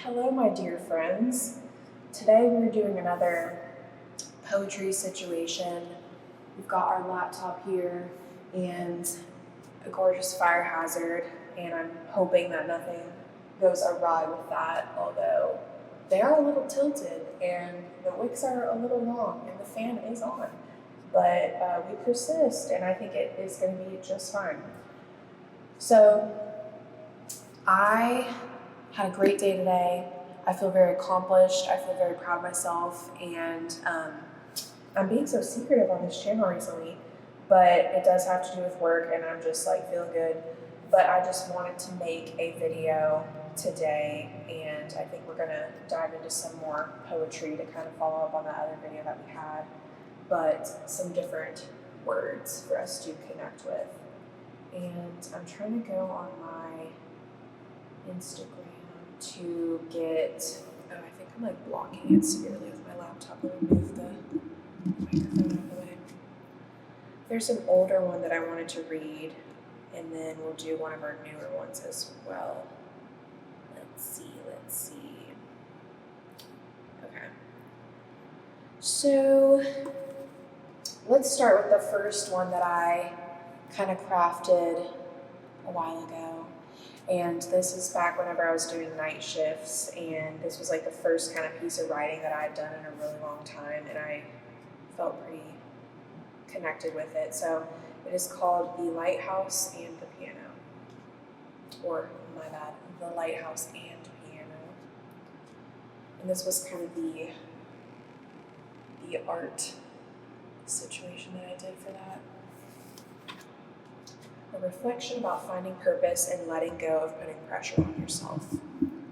Hello, my dear friends. Today we're doing another poetry situation. We've got our laptop here and a gorgeous fire hazard, and I'm hoping that nothing goes awry with that, although they are a little tilted and the wicks are a little long and the fan is on. But we persist, and I think it is going to be just fine. So, I had a great day today. I feel very accomplished. I feel very proud of myself, and I'm being so secretive on this channel recently, but it does have to do with work, and I'm just like feeling good. But I just wanted to make a video today, and I think we're gonna dive into some more poetry to kind of follow up on that other video that we had, but some different words for us to connect with. And I'm trying to go on my Instagram to get, I think I'm like blocking it severely with my laptop. Let me move the microphone out of the way. There's an older one that I wanted to read, and then we'll do one of our newer ones as well. Let's see. Okay. So let's start with the first one that I kind of crafted a while ago. And this is back whenever I was doing night shifts, and this was like the first kind of piece of writing that I had done in a really long time, and I felt pretty connected with it. So it is called The Lighthouse and the Piano, or my bad, The Lighthouse and Piano. And this was kind of the art situation that I did for that. A reflection about finding purpose and letting go of putting pressure on yourself,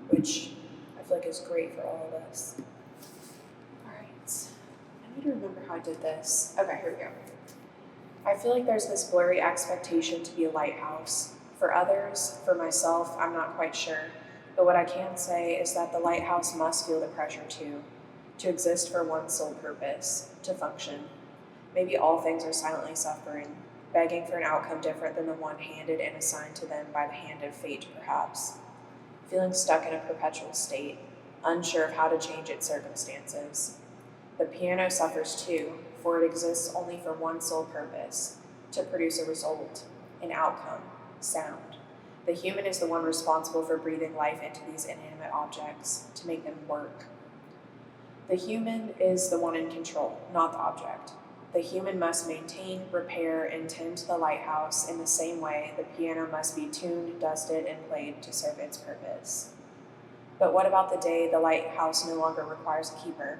which I feel like is great for all of us. All right, I need to remember how I did this. Okay, here we go. I feel like there's this blurry expectation to be a lighthouse. For others, for myself, I'm not quite sure. But what I can say is that the lighthouse must feel the pressure too, to exist for one sole purpose, to function. Maybe all things are silently suffering, begging for an outcome different than the one handed and assigned to them by the hand of fate, perhaps. Feeling stuck in a perpetual state, unsure of how to change its circumstances. The piano suffers too, for it exists only for one sole purpose, to produce a result, an outcome, sound. The human is the one responsible for breathing life into these inanimate objects, to make them work. The human is the one in control, not the object. The human must maintain, repair, and tend to the lighthouse in the same way the piano must be tuned, dusted, and played to serve its purpose. But what about the day the lighthouse no longer requires a keeper?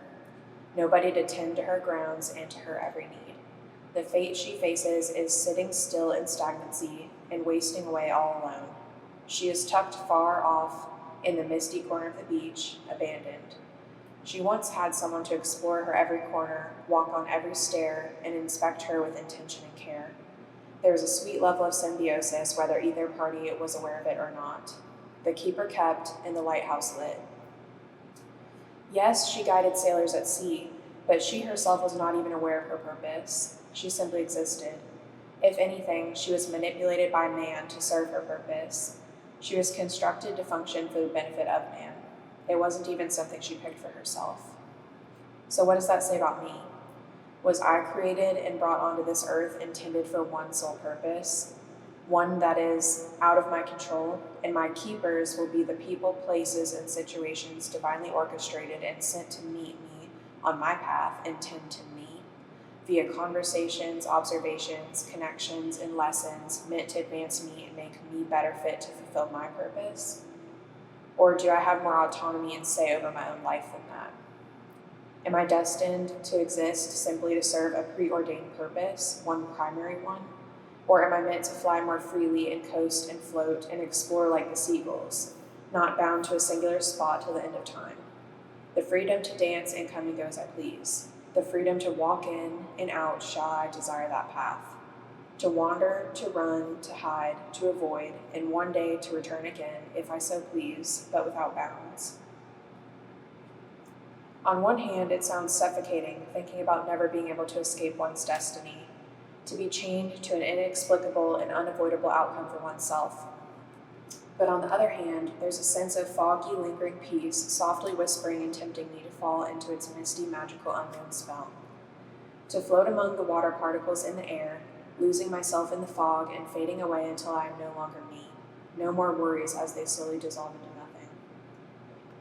Nobody to tend to her grounds and to her every need. The fate she faces is sitting still in stagnancy and wasting away all alone. She is tucked far off in the misty corner of the beach, abandoned. She once had someone to explore her every corner, walk on every stair, and inspect her with intention and care. There was a sweet level of symbiosis, whether either party was aware of it or not. The keeper kept, and the lighthouse lit. Yes, she guided sailors at sea, but she herself was not even aware of her purpose. She simply existed. If anything, she was manipulated by man to serve her purpose. She was constructed to function for the benefit of man. It wasn't even something she picked for herself. So what does that say about me? Was I created and brought onto this earth intended for one sole purpose? One that is out of my control, and my keepers will be the people, places, and situations divinely orchestrated and sent to meet me on my path and tend to me, via conversations, observations, connections, and lessons meant to advance me and make me better fit to fulfill my purpose? Or do I have more autonomy and say over my own life than that? Am I destined to exist simply to serve a preordained purpose, one primary one? Or am I meant to fly more freely and coast and float and explore like the seagulls, not bound to a singular spot till the end of time? The freedom to dance and come and go as I please. The freedom to walk in and out shall I desire that path. To wander, to run, to hide, to avoid, and one day to return again, if I so please, but without bounds. On one hand, it sounds suffocating, thinking about never being able to escape one's destiny, to be chained to an inexplicable and unavoidable outcome for oneself. But on the other hand, there's a sense of foggy, lingering peace, softly whispering and tempting me to fall into its misty, magical, unknown spell. To float among the water particles in the air, losing myself in the fog and fading away until I am no longer me. No more worries as they slowly dissolve into nothing.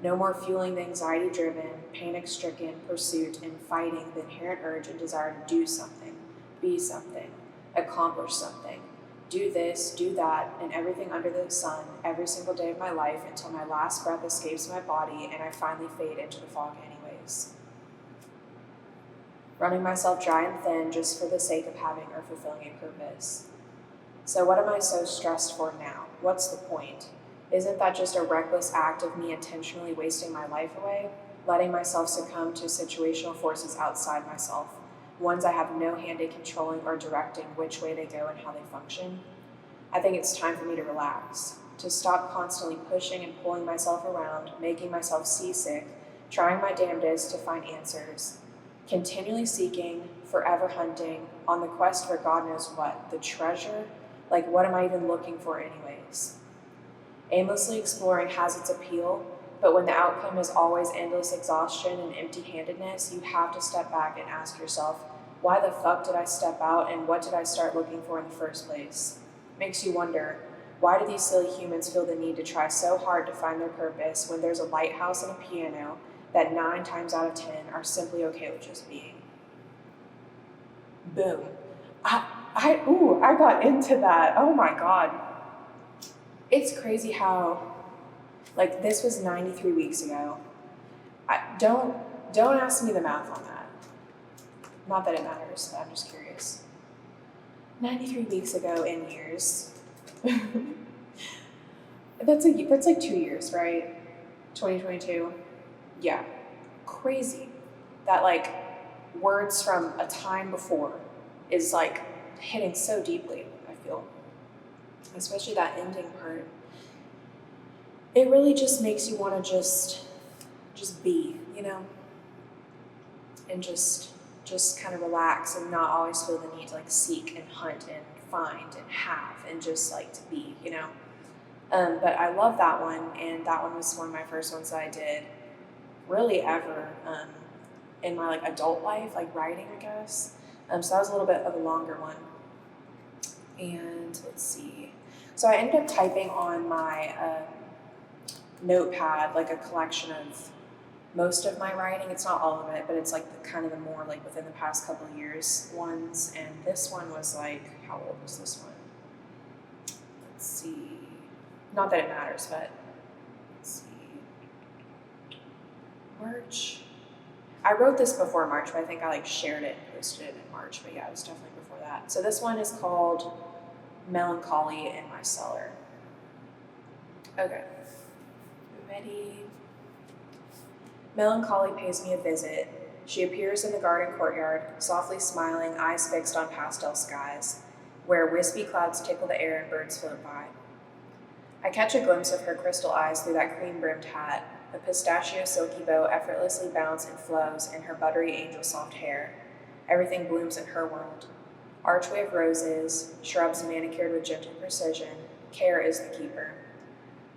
No more fueling the anxiety-driven, panic-stricken pursuit and fighting the inherent urge and desire to do something, be something, accomplish something, do this, do that, and everything under the sun every single day of my life until my last breath escapes my body and I finally fade into the fog anyways. Running myself dry and thin just for the sake of having or fulfilling a purpose. So what am I so stressed for now? What's the point? Isn't that just a reckless act of me intentionally wasting my life away? Letting myself succumb to situational forces outside myself, ones I have no hand in controlling or directing which way they go and how they function? I think it's time for me to relax, to stop constantly pushing and pulling myself around, making myself seasick, trying my damnedest to find answers, continually seeking, forever hunting, on the quest for God knows what, the treasure? Like, what am I even looking for anyways? Aimlessly exploring has its appeal, but when the outcome is always endless exhaustion and empty-handedness, you have to step back and ask yourself, why the fuck did I step out and what did I start looking for in the first place? Makes you wonder, why do these silly humans feel the need to try so hard to find their purpose when there's a lighthouse and a piano that 9 times out of 10 are simply okay with just being? Boom. I got into that. Oh my God. It's crazy how, like, this was 93 weeks ago. Don't ask me the math on that. Not that it matters, but I'm just curious. 93 weeks ago in years. That's like 2 years, right? 2022. Yeah. Crazy. That, like, words from a time before is, like, hitting so deeply, I feel. Especially that ending part. It really just makes you want to just be, you know? And just kind of relax and not always feel the need to, like, seek and hunt and find and have and just, like, to be, you know? But I love that one, and that one was one of my first ones that I did really ever in my, like, adult life, like writing, I guess. So that was a little bit of a longer one. And let's see. So I ended up typing on my notepad, like, a collection of most of my writing. It's not all of it, but it's like the kind of the more, like, within the past couple of years ones. And this one was like, how old was this one? Let's see. Not that it matters, but let's see. March. I wrote this before March, but I think I, like, shared it and posted it in March. But yeah, it was definitely before that. So this one is called Melancholy in My Cellar. Okay. Ready? Melancholy pays me a visit. She appears in the garden courtyard, softly smiling, eyes fixed on pastel skies, where wispy clouds tickle the air and birds float by. I catch a glimpse of her crystal eyes through that cream-brimmed hat. A pistachio silky bow effortlessly bounds and flows in her buttery angel soft hair. Everything blooms in her world. Archway of roses, shrubs manicured with gentle precision. Care is the keeper.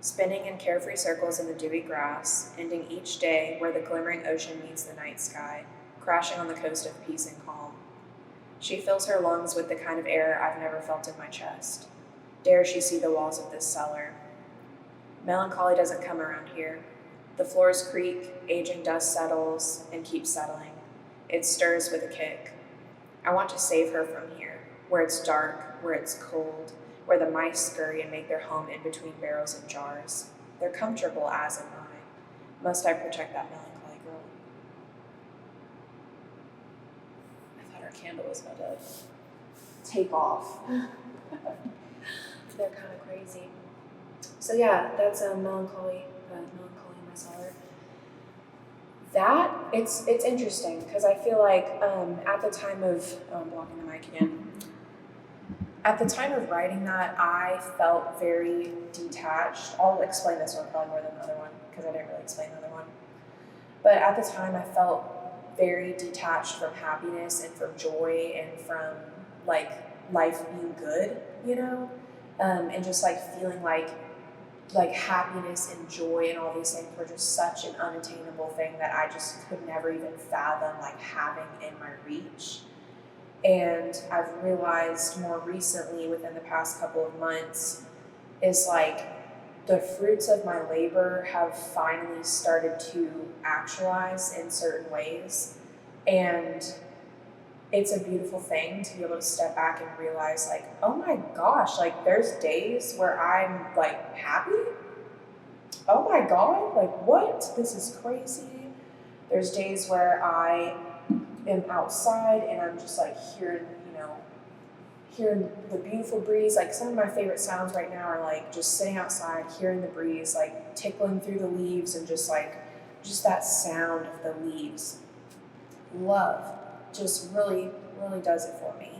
Spinning in carefree circles in the dewy grass, ending each day where the glimmering ocean meets the night sky, crashing on the coast of peace and calm. She fills her lungs with the kind of air I've never felt in my chest. Dare she see the walls of this cellar? Melancholy doesn't come around here. The floors creak, aging dust settles and keeps settling. It stirs with a kick. I want to save her from here, where it's dark, where it's cold, where the mice scurry and make their home in between barrels and jars. They're comfortable, as am I. Must I protect that melancholy girl? I thought our candle was about to take off. They're kind of crazy. So yeah, that's a melancholy in my cellar. That, it's interesting, because I feel like at the time of, I'm blocking the mic again. At the time of writing that, I felt very detached. I'll explain this one probably more than the other one, because I didn't really explain the other one. But at the time, I felt very detached from happiness and from joy and from, like, life being good, you know? And just, like, feeling like like happiness and joy and all these things were just such an unattainable thing that I just could never even fathom like having in my reach. And I've realized more recently within the past couple of months is like the fruits of my labor have finally started to actualize in certain ways. And it's a beautiful thing to be able to step back and realize like, oh my gosh, like there's days where I'm like happy. Oh my God, like what? This is crazy. There's days where I am outside and I'm just like hearing the beautiful breeze. Like some of my favorite sounds right now are like just sitting outside, hearing the breeze, like tickling through the leaves and just that sound of the leaves. Love just really, really does it for me.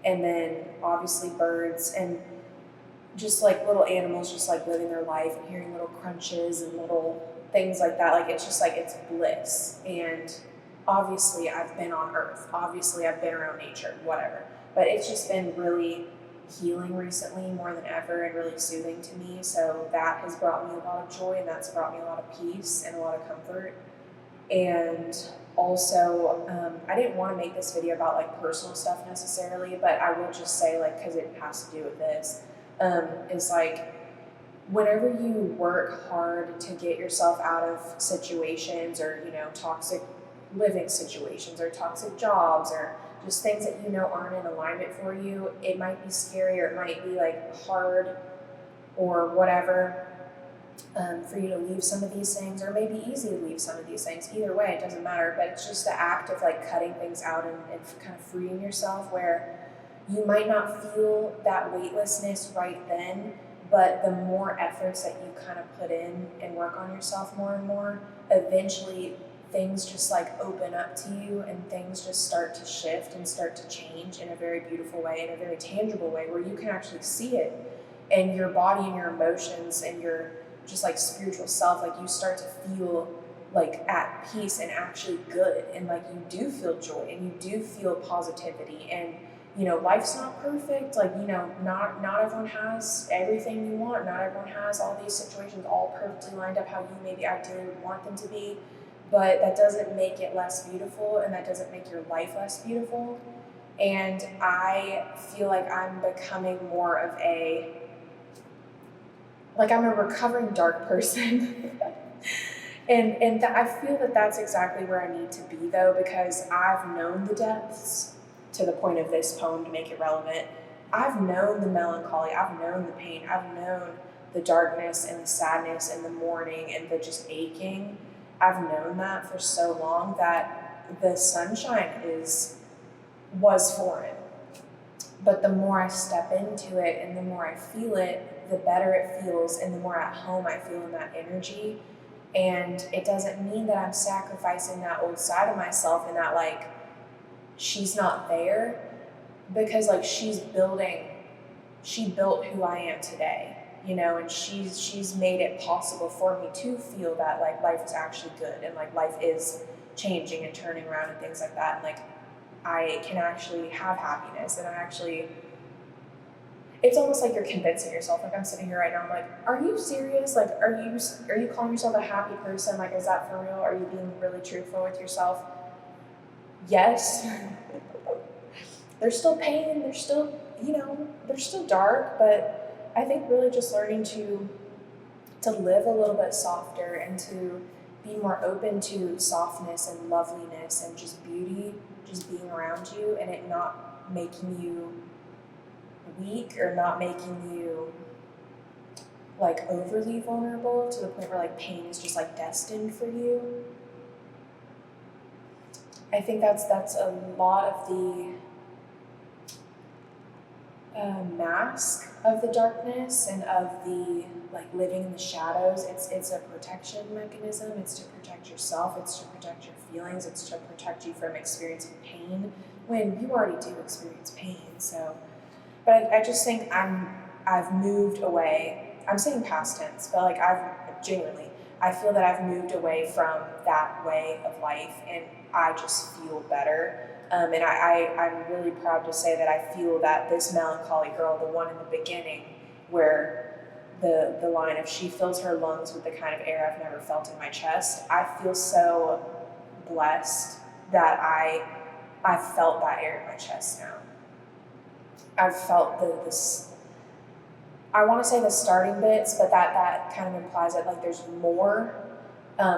And then obviously birds and just like little animals just like living their life and hearing little crunches and little things like that. Like it's just like it's bliss. And obviously I've been on earth. Obviously I've been around nature, whatever. But it's just been really healing recently more than ever and really soothing to me. So that has brought me a lot of joy and that's brought me a lot of peace and a lot of comfort. And also, I didn't want to make this video about like personal stuff necessarily, but I will just say like, cause it has to do with this, is like, whenever you work hard to get yourself out of situations or, toxic living situations or toxic jobs or just things that aren't in alignment for you, it might be scary or it might be like hard or whatever for you to leave some of these things, or maybe easy to leave some of these things. Either way, it doesn't matter, but it's just the act of like cutting things out and kind of freeing yourself where you might not feel that weightlessness right then, but the more efforts that you kind of put in and work on yourself more and more, eventually things just like open up to you and things just start to shift and start to change in a very beautiful way, in a very tangible way where you can actually see it in your body and your emotions and your just like spiritual self. Like you start to feel like at peace and actually good, and like you do feel joy and you do feel positivity. And life's not perfect. Like not everyone has everything you want. Not everyone has all these situations all perfectly lined up how you maybe ideally would want them to be. But that doesn't make it less beautiful, and that doesn't make your life less beautiful. And I feel like I'm becoming more of I'm a recovering dark person. and I feel that that's exactly where I need to be though, because I've known the depths to the point of this poem to make it relevant. I've known the melancholy, I've known the pain, I've known the darkness and the sadness and the mourning and the just aching. I've known that for so long that the sunshine was foreign. But the more I step into it and the more I feel it, the better it feels and the more at home I feel in that energy. And it doesn't mean that I'm sacrificing that old side of myself and that like she's not there, because like she built who I am today. And she's made it possible for me to feel that like life is actually good and like life is changing and turning around and things like that. And like I can actually have happiness, and it's almost like you're convincing yourself. Like I'm sitting here right now, I'm like, are you serious? Like, are you calling yourself a happy person? Like, is that for real? Are you being really truthful with yourself? Yes. There's still pain, there's still dark, but I think really just learning to live a little bit softer and to be more open to softness and loveliness and just beauty just being around you, and it not making you weak or not making you like overly vulnerable to the point where like pain is just like destined for you. I think that's a lot of the mask of the darkness and of the like living in the shadows. It's a protection mechanism. It's to protect yourself. It's to protect your feelings. It's to protect you from experiencing pain when you already do experience pain. So, but I just think I've moved away. I'm saying past tense, but like I feel that I've moved away from that way of life, and I just feel better. And I'm really proud to say that I feel that this melancholy girl, the one in the beginning, where the line of she fills her lungs with the kind of air I've never felt in my chest. I feel so blessed that I've felt that air in my chest now. I've felt this, I want to say the starting bits, but that kind of implies that like there's more,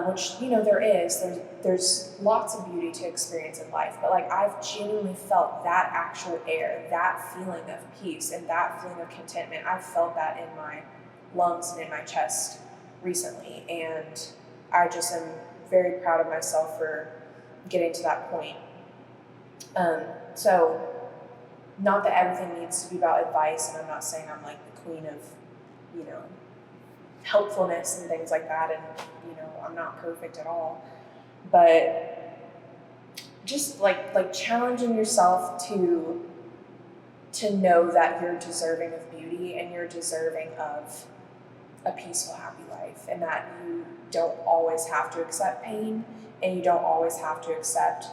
which, you know, there is. There's lots of beauty to experience in life, but like I've genuinely felt that actual air, that feeling of peace and that feeling of contentment. I've felt that in my lungs and in my chest recently, and I just am very proud of myself for getting to that point. So not that everything needs to be about advice, and I'm not saying I'm like the queen of, you know, helpfulness and things like that, and, you know, I'm not perfect at all, but just like challenging yourself to know that you're deserving of beauty and you're deserving of a peaceful, happy life, and that you don't always have to accept pain and you don't always have to accept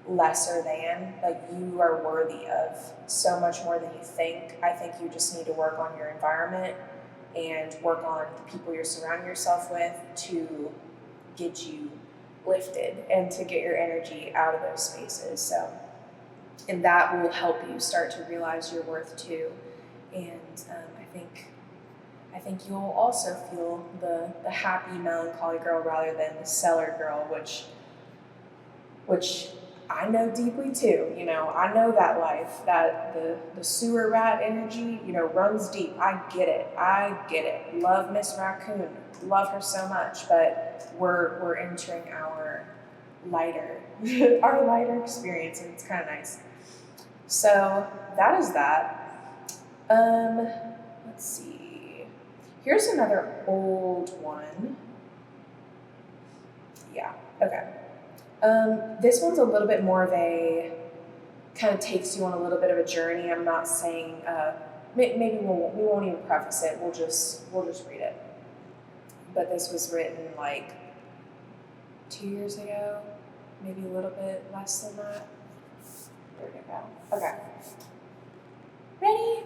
lesser than. Like, you are worthy of so much more than you think. I think you just need to work on your environment and work on the people you're surrounding yourself with to get you lifted and to get your energy out of those spaces. So, and that will help you start to realize your worth too. And I think you'll also feel the happy, melancholy girl rather than the cellar girl, which I know deeply too. You know, I know that life, that the sewer rat energy, you know, runs deep. I get it. Love Miss Raccoon. Love her so much, but we're entering our lighter experience, and it's kind of nice. So that is that. Let's see. Here's another old one. Yeah, okay. This one's a little bit more of a, kind of takes you on a little bit of a journey. I'm not saying, maybe we won't even preface it. We'll just read it. But this was written like 2 years ago, maybe a little bit less than that. There we go. Okay. Ready?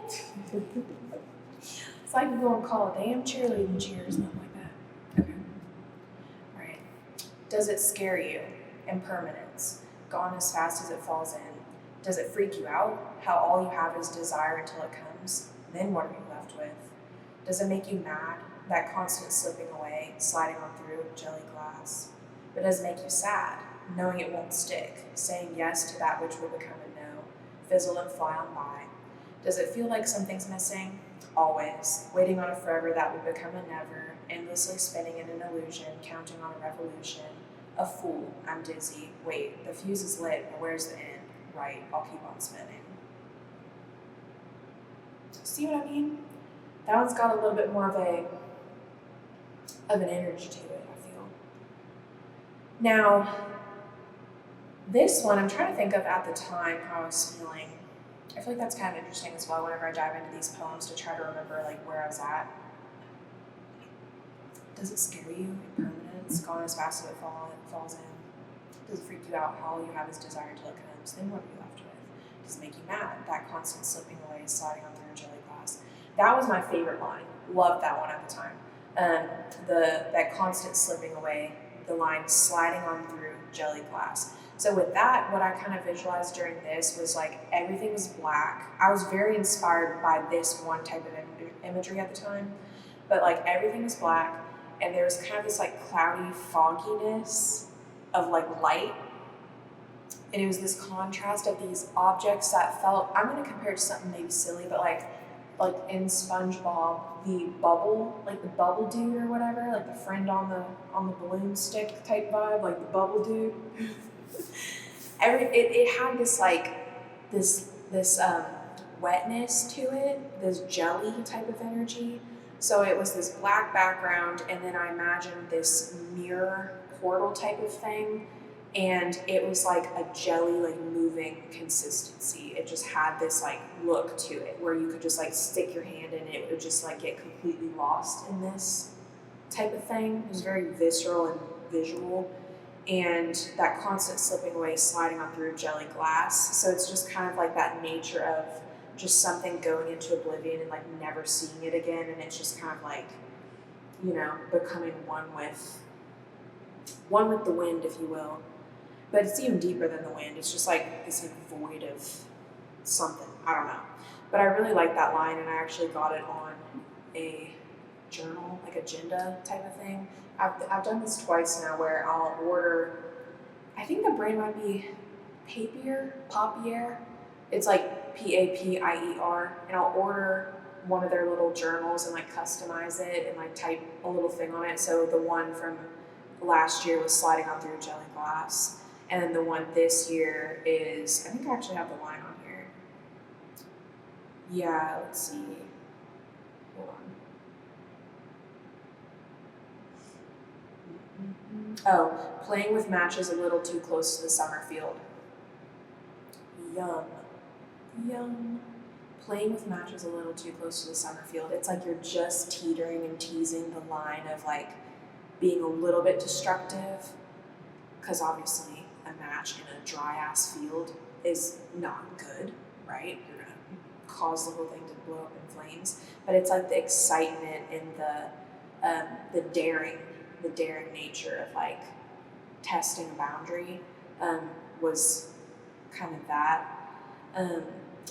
It's like you go and call a damn cheerleading cheer or something like that. Okay. All right. Does it scare you? Impermanence. Gone as fast as it falls in. Does it freak you out? How all you have is desire until it comes? Then what are you left with? Does it make you mad? That constant slipping away, sliding on through jelly glass. But does it make you sad? Knowing it won't stick, saying yes to that which will become a no, fizzle and fly on by. Does it feel like something's missing? Always, waiting on a forever that will become a never, endlessly spinning in an illusion, counting on a revolution. A fool, I'm dizzy, wait, the fuse is lit, but where's the end? Right, I'll keep on spinning. See what I mean? That one's got a little bit more of an energy to it, I feel. Now, this one, I'm trying to think of at the time how I was feeling. I feel like that's kind of interesting as well whenever I dive into these poems to try to remember like where I was at. Does it scare you? Impermanence, gone as fast as it falls in. Does it freak you out? How all you have is desire until it comes. Then what are you left with? Does it make you mad? That constant slipping away, sliding on through a jelly glass. That was my favorite line. Loved that one at the time. That constant slipping away, the line sliding on through jelly glass. So with that, what I kind of visualized during this was like everything was black. I was very inspired by this one type of imagery at the time, but like everything was black, and there was kind of this like cloudy fogginess of like light, and it was this contrast of these objects that felt, I'm going to compare it to something maybe silly, but like in SpongeBob, the bubble, like the bubble dude or whatever, like the friend on the balloon stick type vibe, like the bubble dude. It had this like this wetness to it, this jelly type of energy. So it was this black background, and then I imagined this mirror portal type of thing, and it was like a jelly like moving consistency. It just had this like look to it where you could just like stick your hand in it, it would just like get completely lost in this type of thing. It was very visceral and visual. And that constant slipping away, sliding on through jelly glass. So it's just kind of like that nature of just something going into oblivion and like never seeing it again, and it's just kind of like, you know, becoming one with the wind, if you will. But it's even deeper than the wind. It's just like this like void of something. I don't know. But I really like that line, and I actually got it on a journal, like agenda type of thing. I've done this twice now where I'll order, I think the brand might be Papier. It's like Papier, and I'll order one of their little journals and like customize it and like type a little thing on it. So the one from last year was sliding on through jelly glass, and then the one this year is, I think I actually have the line on here. Yeah, let's see. Hold on. Oh, playing with matches a little too close to the summer field. Yum. Yum. Playing with matches a little too close to the summer field. It's like you're just teetering and teasing the line of like being a little bit destructive, because obviously a match in a dry ass field is not good, right? You're gonna cause the whole thing to blow up in flames. But it's like the excitement and the daring nature of like testing a boundary was kind of that.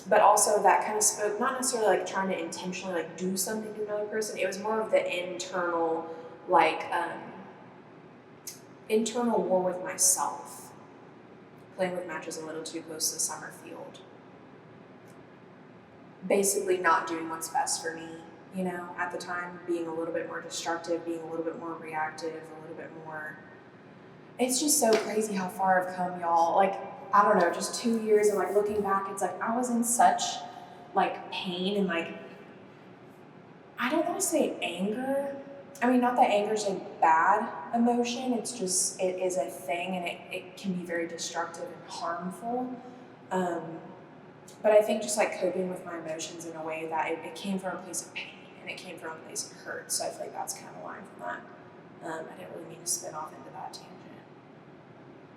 But also that kind of spoke, not necessarily like trying to intentionally like do something to another person. It was more of the internal, like internal war with myself. Playing with matches a little too close to the summer field. Basically not doing what's best for me, you know, at the time, being a little bit more destructive, being a little bit more reactive, a little bit more. It's just so crazy how far I've come, y'all. Like, I don't know, just 2 years and like looking back, it's like I was in such like pain and like, I don't want to say anger. I mean, not that anger is a bad emotion, it's just, it is a thing, and it can be very destructive and harmful. But I think just like coping with my emotions in a way that it came from a place of pain and it came from a place of hurt. So I feel like that's kind of a line from that. I didn't really mean to spin off into that tangent.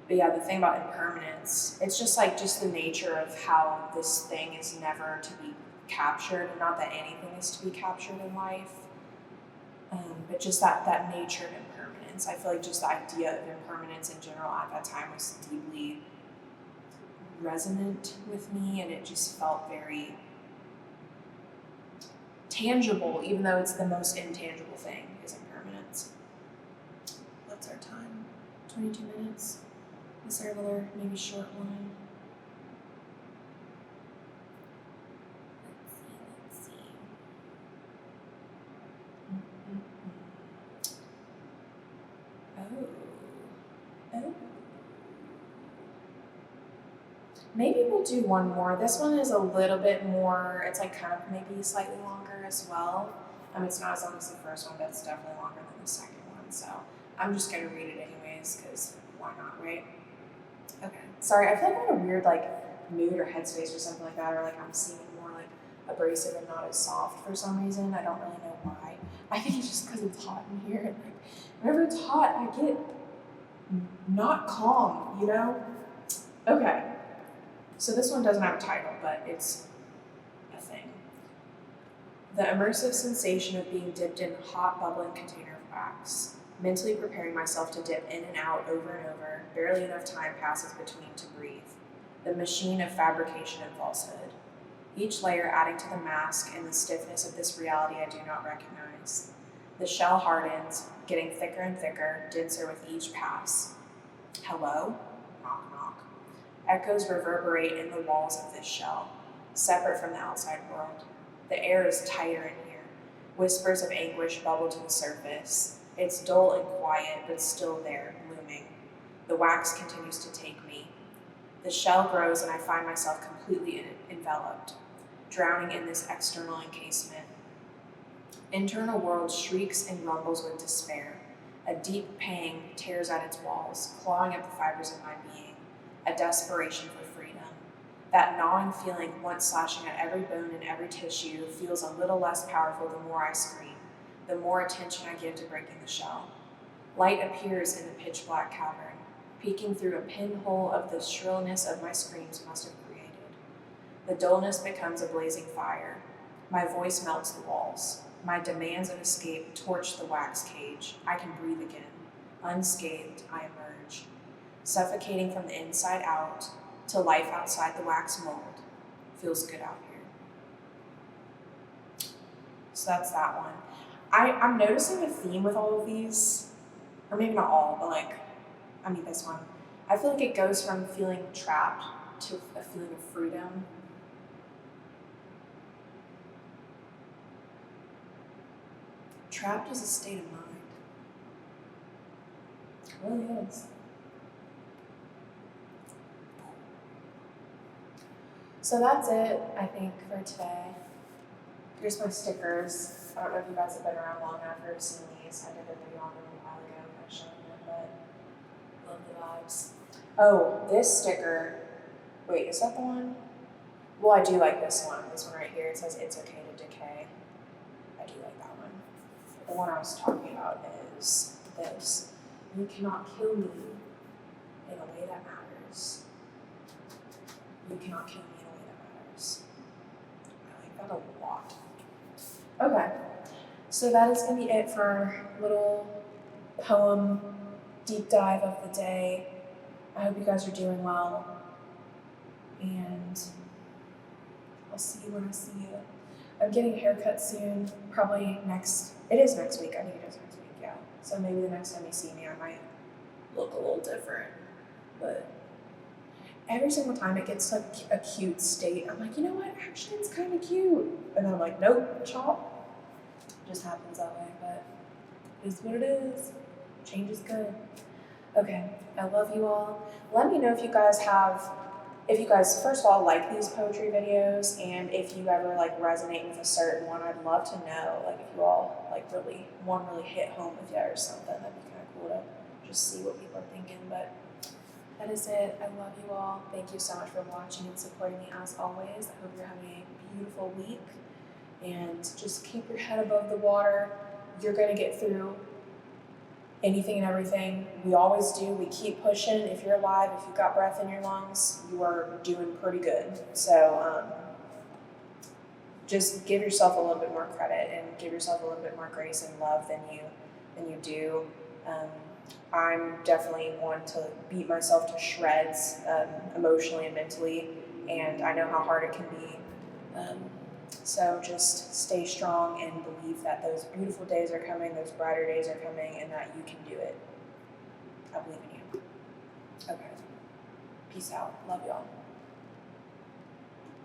But yeah, the thing about impermanence, it's just like just the nature of how this thing is never to be captured, and not that anything is to be captured in life, but just that nature of impermanence. I feel like just the idea of impermanence in general at that time was deeply resonant with me, and it just felt very tangible, even though it's the most intangible thing, is impermanence. What's our time? 22 minutes? Is there another maybe short one? Let's see. Oh. Maybe we'll do one more. This one is a little bit more, it's like kind of maybe slightly longer as well. It's not as long as the first one, but it's definitely longer than the second one. So I'm just going to read it anyways, because why not, right? Okay. Sorry, I feel like I'm in a weird like mood or headspace or something like that, or like I'm seeming more like abrasive and not as soft for some reason. I don't really know why. I think it's just because it's hot in here. And like whenever it's hot, I get not calm, you know? Okay. So this one doesn't have a title, but it's a thing. The immersive sensation of being dipped in a hot, bubbling container of wax. Mentally preparing myself to dip in and out over and over, barely enough time passes between to breathe. The machine of fabrication and falsehood. Each layer adding to the mask and the stiffness of this reality I do not recognize. The shell hardens, getting thicker and thicker, denser with each pass. Hello? Knock, knock. Echoes reverberate in the walls of this shell, separate from the outside world. The air is tighter in here. Whispers of anguish bubble to the surface. It's dull and quiet, but still there, looming. The wax continues to take me. The shell grows and I find myself completely enveloped, drowning in this external encasement. Internal world shrieks and rumbles with despair. A deep pang tears at its walls, clawing at the fibers of my being. A desperation for freedom. That gnawing feeling, once slashing at every bone and every tissue, feels a little less powerful the more I scream, the more attention I give to breaking the shell. Light appears in the pitch-black cavern, peeking through a pinhole of the shrillness of my screams must have created. The dullness becomes a blazing fire. My voice melts the walls. My demands of escape torch the wax cage. I can breathe again. Unscathed, I emerge, suffocating from the inside out to life outside the wax mold. Feels good out here. So that's that one. I'm noticing a theme with all of these, or maybe not all, but this one. I feel like it goes from feeling trapped to a feeling of freedom. Trapped is a state of mind. It really is. So that's it, I think, for today. Here's my stickers. I don't know if you guys have been around long enough for seeing these. I did a video on them a while ago, kind of showing them, but love the vibes. Oh, this sticker. Wait, is that the one? Well, I do like this one. This one right here. It says, "It's okay to decay." I do like that one. The one I was talking about is this. You cannot kill me in a way that matters. You cannot kill me in a way that matters. I like that a lot. Okay, so that is going to be it for our little poem deep dive of the day. I hope you guys are doing well, and I'll see you when I see you. I'm getting a haircut soon, probably it is next week, I think it is next week, yeah. So maybe the next time you see me, I might look a little different, but every single time it gets to a cute state, I'm like, you know what, actually it's kind of cute. And then I'm like, nope, chop. It just happens that way, but it is what it is. Change is good. Okay, I love you all. Let me know if you guys first of all like these poetry videos, and if you ever resonate with a certain one. I'd love to know, if you all really hit home with you or something. That'd be kind of cool to just see what people are thinking. But that is it. I love you all. Thank you so much for watching and supporting me as always. I hope you're having a beautiful week, and just keep your head above the water. You're gonna get through anything and everything. We always do. We keep pushing. If you're alive, if you've got breath in your lungs, you are doing pretty good. So just give yourself a little bit more credit and give yourself a little bit more grace and love than you do. I'm definitely one to beat myself to shreds emotionally and mentally, and I know how hard it can be. So just stay strong and believe that those beautiful days are coming, those brighter days are coming, and that you can do it. I believe in you. Okay. Peace out. Love y'all.